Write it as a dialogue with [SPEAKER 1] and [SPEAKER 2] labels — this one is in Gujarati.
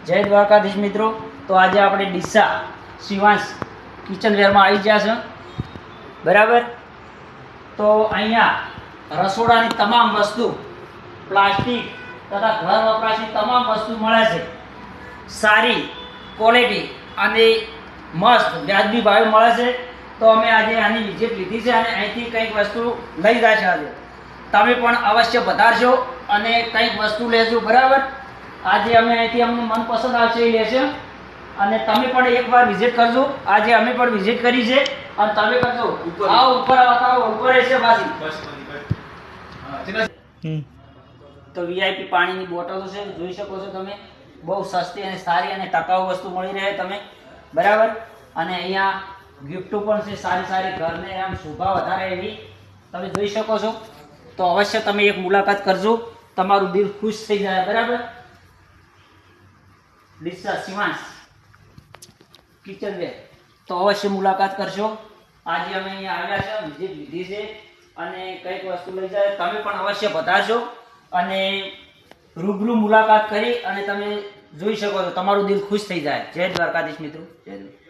[SPEAKER 1] જય દ્વારકાધીશ મિત્રો. તો આજે આપણે ડીસા શિવાંશ કિચનવેરમાં આવી ગયા છે, બરાબર. તો અહીંયા રસોડાની તમામ વસ્તુ, પ્લાસ્ટિક તથા ઘર વપરાશની તમામ વસ્તુ મળે છે. સારી ક્વોલિટી અને મસ્ત વ્યાજબી ભાવે મળે છે. તો અમે આજે આની વિઝિટ લીધી છે અને અહીંથી કંઈક વસ્તુ લઈ જાય છે. આજે તમે પણ અવશ્ય પધારજો અને કંઈક વસ્તુ લેજો, બરાબર. આજે અમે અહીંથી અમને મનપસંદ આવશે એ લેશે અને તમે પણ એકવાર વિઝિટ કરજો. આજે અમે પણ વિઝિટ કરી છે અને તમે કરજો. આવો ઉપર આવો, ઉપર રહેશે પાછી. તો વીઆઈપી પાણીની બોટલો છે, જોઈ શકો છો તમે. બહુ સસ્તી અને સારી અને ટકાઉ વસ્તુ મળી રહે તમે, બરાબર. અને અહીંયા ગિફ્ટો પણ છે સારી સારી, ઘરને આમ શોભા વધારે એવી તમે જોઈ શકો છો. તો અવશ્ય તમે એક મુલાકાત કરજો, તમારું દિલ ખુશ થઈ જાય, બરાબર. ડીસા શિવાંશ કિચનવેર, તો અવશ્ય મુલાકાત કરશો. આજે અમે અહીંયા આવ્યા છે, વિઝિટ લીધી છે અને કંઈક વસ્તુ લઈ જાય. તમે પણ અવશ્ય પધારશો અને રૂબરૂ મુલાકાત કરી અને તમે જોઈ શકો છો, તમારું દિલ ખુશ થઈ જાય. જય દ્વારકાધીશ મિત્રો, જય દ્વારકા.